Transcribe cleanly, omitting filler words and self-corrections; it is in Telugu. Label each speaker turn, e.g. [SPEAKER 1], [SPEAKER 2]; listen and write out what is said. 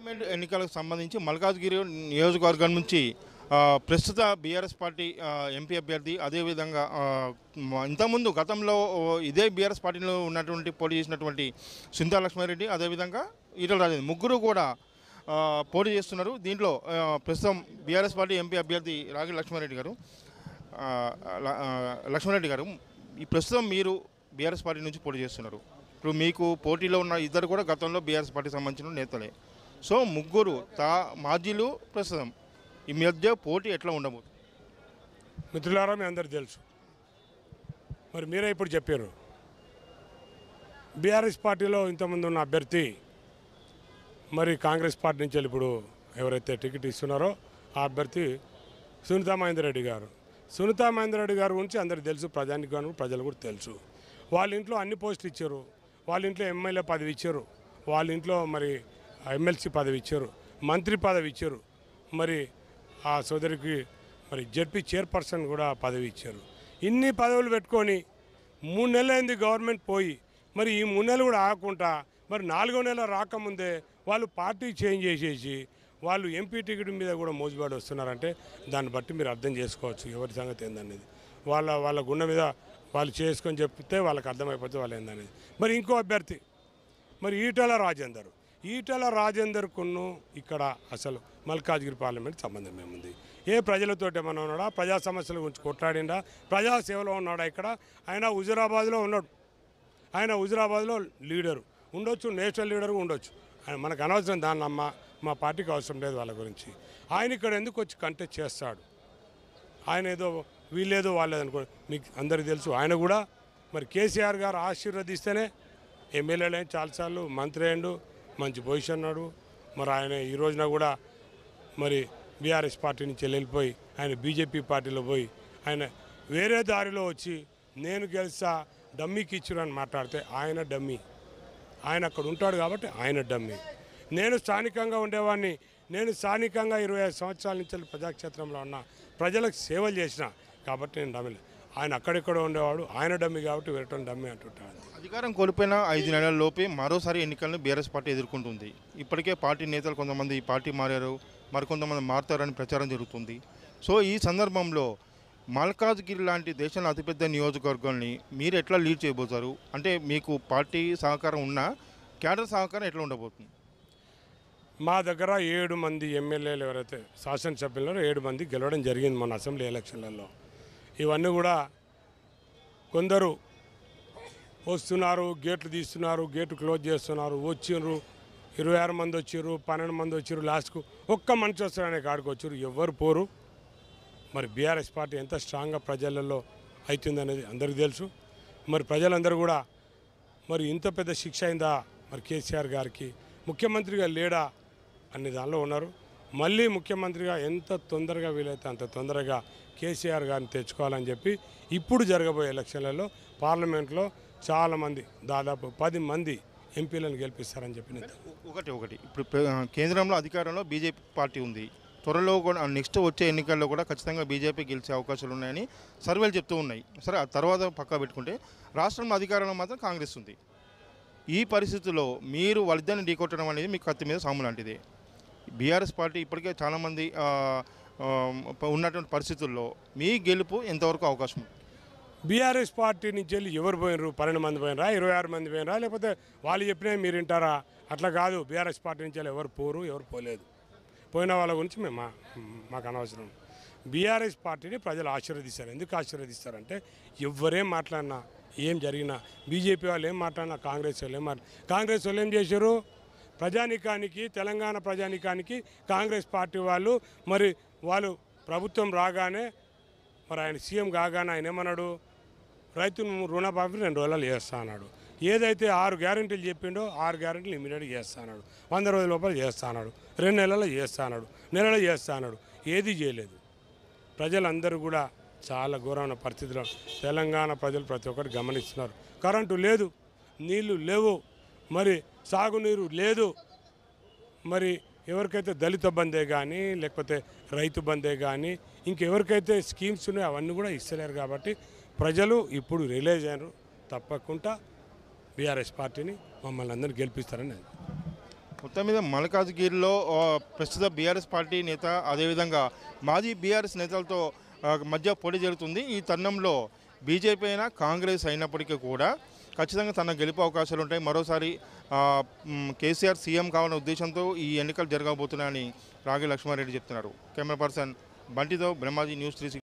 [SPEAKER 1] పార్లమెంట్ ఎన్నికలకు సంబంధించి మల్కాజ్గిరి నియోజకవర్గం నుంచి ప్రస్తుత బీఆర్ఎస్ పార్టీ ఎంపీ అభ్యర్థి అదేవిధంగా ఇంతకుముందు గతంలో ఇదే బీఆర్ఎస్ పార్టీలో ఉన్నటువంటి పోటీ చేసినటువంటి సింతా లక్ష్మారెడ్డి అదేవిధంగా ఈటల రాజేందర్ ముగ్గురు కూడా పోటీ చేస్తున్నారు. దీంట్లో ప్రస్తుతం బీఆర్ఎస్ పార్టీ ఎంపీ అభ్యర్థి రాగి లక్ష్మారెడ్డి గారు ఈ ప్రస్తుతం మీరు బీఆర్ఎస్ పార్టీ నుంచి పోటీ చేస్తున్నారు. ఇప్పుడు మీకు పోటీలో ఉన్న ఇద్దరు కూడా గతంలో బీఆర్ఎస్ పార్టీకి సంబంధించిన నేతలే. సో ముగ్గురు మాజీలు ప్రస్తుతం ఈ మధ్య పోటీ ఎట్లా ఉండబోతుంది?
[SPEAKER 2] మిత్రులారా, మీ అందరు తెలుసు, మరి మీరే ఇప్పుడు చెప్పారు. బీఆర్ఎస్ పార్టీలో ఇంతకుముందు ఉన్న అభ్యర్థి మరి కాంగ్రెస్ పార్టీ నుంచి ఇప్పుడు ఎవరైతే టికెట్ ఇస్తున్నారో ఆ అభ్యర్థి సునీతా మహేందర్ రెడ్డి గారు. సునీతా మహేందర్ రెడ్డి గారి గురించి అందరికీ తెలుసు, ప్రజానికి ప్రజలు కూడా తెలుసు. వాళ్ళ ఇంట్లో అన్ని పోస్టులు ఇచ్చారు, వాళ్ళ ఇంట్లో ఎమ్మెల్యే పదవి ఇచ్చారు, వాళ్ళ ఇంట్లో మరి ఎమ్మెల్సీ పదవి ఇచ్చారు, మంత్రి పదవి ఇచ్చారు, మరి ఆ సోదరికి మరి జడ్పీ చైర్పర్సన్ కూడా పదవి ఇచ్చారు. ఇన్ని పదవులు పెట్టుకొని 3 నెలలైంది గవర్నమెంట్ పోయి, మరి ఈ 3 నెలలు కూడా ఆగకుండా మరి 4వ నెల రాకముందే వాళ్ళు పార్టీ చేంజ్ చేసేసి వాళ్ళు ఎంపీ టికెట్ మీద కూడా మోజుబాటు వస్తున్నారంటే దాన్ని బట్టి మీరు అర్థం చేసుకోవచ్చు ఎవరి సంగతి ఏందనేది. వాళ్ళ గుండె మీద వాళ్ళు చేసుకొని చెప్తే వాళ్ళకి అర్థమైపోతే వాళ్ళు ఏందనేది. మరి ఇంకో అభ్యర్థి మరి ఈటల రాజేందర్కును ఇక్కడ అసలు మల్కాజ్గిరి పార్లమెంట్ సంబంధం ఏముంది? ఏ ప్రజలతోటి ఏమన్నా ఉన్నాడా? ప్రజా సమస్యల గురించి కొట్లాడిండా? ప్రజాసేవలో ఉన్నాడా? ఇక్కడ ఆయన హుజురాబాద్లో ఉన్నాడు. ఆయన హుజురాబాద్లో లీడరు ఉండొచ్చు, నేషనల్ లీడరు ఉండొచ్చు. మనకు అనవసరం దాన్ని మా పార్టీకి అవసరం లేదు వాళ్ళ గురించి. ఆయన ఇక్కడ ఎందుకు వచ్చి కంటెస్ట్ చేస్తాడు? ఆయన ఏదో వీళ్ళేదో వాళ్ళేదనుకో మీకు అందరికీ తెలుసు. ఆయన కూడా మరి కేసీఆర్ గారు ఆశీర్వదిస్తేనే ఎమ్మెల్యేలు చాలాసార్లు మంత్రి అయ్యిండు, మంచి పొజిషన్ ఉన్నాడు. మరి ఆయన ఈ రోజున కూడా మరి బీఆర్ఎస్ పార్టీ నుంచి వెళ్ళిపోయి ఆయన బీజేపీ పార్టీలో పోయి ఆయన వేరే దారిలో వచ్చి నేను గెలిచా డమ్మీకి ఇచ్చురని మాట్లాడితే ఆయన డమ్మీ. ఆయన అక్కడ ఉంటాడు కాబట్టి ఆయన డమ్మీ. నేను స్థానికంగా ఉండేవాడిని. నేను స్థానికంగా 25 సంవత్సరాల నుంచి ప్రజాక్షేత్రంలో ఉన్న ప్రజలకు సేవలు చేసిన కాబట్టి నేను డమ్మీ. ఆయన అక్కడెక్కడ ఉండేవాడు, ఆయన డమ్మీ కాబట్టి వేరటం డమ్మీ అంటుంటాడు.
[SPEAKER 1] అధికారం కోల్పోయిన 5 నెలల లోపే మరోసారి ఎన్నికలను బీఆర్ఎస్ పార్టీ ఎదుర్కొంటుంది. ఇప్పటికే పార్టీ నేతలు కొంతమంది ఈ పార్టీ మారారు, మరికొంతమంది మారుతారని ప్రచారం జరుగుతుంది. సో ఈ సందర్భంలో మల్కాజ్గిరి లాంటి దేశంలో అతిపెద్ద నియోజకవర్గాన్ని మీరు ఎట్లా లీడ్ చేయబోతారు? అంటే మీకు పార్టీ సహకారం ఉన్నా క్యాడర్ సహకారం ఎట్లా ఉండబోతుంది?
[SPEAKER 2] మా దగ్గర 7 మంది ఎమ్మెల్యేలు ఎవరైతే శాసనసభ్యులలో 7 మంది గెలవడం జరిగింది మొన్న అసెంబ్లీ ఎలక్షన్లలో. ఇవన్నీ కూడా కొందరు వస్తున్నారు, గేట్లు తీస్తున్నారు, గేట్లు క్లోజ్ చేస్తున్నారు. వచ్చిర్రు 26 మంది వచ్చారు, 12 మంది వచ్చారు, లాస్ట్కు ఒక్క మనిషి వస్తారనే కాడికి వచ్చారు. ఎవరు పోరు. మరి బీఆర్ఎస్ పార్టీ ఎంత స్ట్రాంగ్గా ప్రజలలో అవుతుందనేది అందరికీ తెలుసు. మరి ప్రజలందరూ కూడా మరి ఇంత పెద్ద శిక్ష అయిందా మరి కేసీఆర్ గారికి, ముఖ్యమంత్రిగా లేడా అనే దానిలో ఉన్నారు. మళ్ళీ ముఖ్యమంత్రిగా ఎంత తొందరగా వీలైతే అంత తొందరగా కేసీఆర్ గారిని తెచ్చుకోవాలని చెప్పి ఇప్పుడు జరగబోయే ఎలక్షన్లలో పార్లమెంట్లో చాలామంది దాదాపు 10 మంది ఎంపీలను గెలిపిస్తారని చెప్పి
[SPEAKER 1] ఒకటి ఇప్పుడు కేంద్రంలో అధికారంలో బీజేపీ పార్టీ ఉంది. త్వరలో కూడా నెక్స్ట్ వచ్చే ఎన్నికల్లో కూడా ఖచ్చితంగా బీజేపీ గెలిచే అవకాశాలు ఉన్నాయని సర్వేలు చెప్తూ ఉన్నాయి. సరే, ఆ తర్వాత పక్కా పెట్టుకుంటే రాష్ట్రంలో అధికారంలో మాత్రం కాంగ్రెస్ ఉంది. ఈ పరిస్థితుల్లో మీరు వాళ్ళిద్దరిని ఢీకొట్టడం అనేది మీకు కత్తి మీద సాము లాంటిది. బీఆర్ఎస్ పార్టీ ఇప్పటికే చాలామంది ఉన్నటువంటి పరిస్థితుల్లో మీ గెలుపు ఎంతవరకు అవకాశం ఉంది?
[SPEAKER 2] బీఆర్ఎస్ పార్టీ నుంచి వెళ్ళి ఎవరు పోయినరు? 12 మంది పోయినరా, 26 మంది పోయినరా, లేకపోతే వాళ్ళు చెప్పినా మీరు వింటారా? అట్లా కాదు. బీఆర్ఎస్ పార్టీ నుంచి వెళ్ళి ఎవరు పోరు, ఎవరు పోలేదు. పోయిన వాళ్ళ గురించి మాకు అనవసరం. బీఆర్ఎస్ పార్టీని ప్రజలు ఆశీర్వదిస్తారు. ఎందుకు ఆశీర్వదిస్తారంటే ఎవరేం మాట్లాడినా ఏం జరిగినా, బీజేపీ వాళ్ళు ఏం మాట్లాడినా, కాంగ్రెస్ వాళ్ళు ఏం చేశారు? ప్రజానికానికి, తెలంగాణ ప్రజానికానికి కాంగ్రెస్ పార్టీ వాళ్ళు ప్రభుత్వం రాగానే మరి ఆయన సీఎం కాగానే ఆయన ఏమన్నాడు? రైతు రుణమాఫీ 2 రోజులు చేస్తా అన్నాడు. ఏదైతే 6 గ్యారెంటీలు చెప్పిండో 6 గ్యారెంటీలు ఇమీడియట్గా చేస్తా అన్నాడు. 100 రోజుల లోపల చేస్తా అన్నాడు. 2 నెలల్లో చేస్తా అన్నాడు. నెలలో చేస్తా అన్నాడు. ఏది చేయలేదు. ప్రజలందరూ కూడా చాలా ఘోరమైన పరిస్థితిలో తెలంగాణ ప్రజలు ప్రతి ఒక్కటి గమనిస్తున్నారు. కరెంటు లేదు, నీళ్లు లేవు, మరి సాగునీరు లేదు. మరి ఎవరికైతే దళిత బందే కానీ లేకపోతే రైతు బందే కానీ ఇంకెవరికైతే స్కీమ్స్ ఉన్నాయో అవన్నీ కూడా ఇస్తలేరు. కాబట్టి ప్రజలు ఇప్పుడు రియలైజ్ అయ్యారు. తప్పకుండా బీఆర్ఎస్ పార్టీని మమ్మల్ని అందరూ గెలిపిస్తారని
[SPEAKER 1] మొత్తం మీద మల్కాజ్గిరిలో ప్రస్తుత బీఆర్ఎస్ పార్టీ నేత అదేవిధంగా మాజీ బీఆర్ఎస్ నేతలతో మధ్య పోటీ జరుగుతుంది. ఈ తరుణంలో బీజేపీ అయినా కాంగ్రెస్ అయినప్పటికీ కూడా ఖచ్చితంగా తన గెలుపు అవకాశాలు ఉంటాయి. మరోసారి కేసీఆర్ సీఎం కావాలనే ఉద్దేశంతో ఈ ఎన్నికలు జరగబోతున్నాయని రాగి లక్ష్మారెడ్డి చెప్తున్నారు. కెమెరా పర్సన్ బంటితో బ్రహ్మాజీ న్యూస్ 360.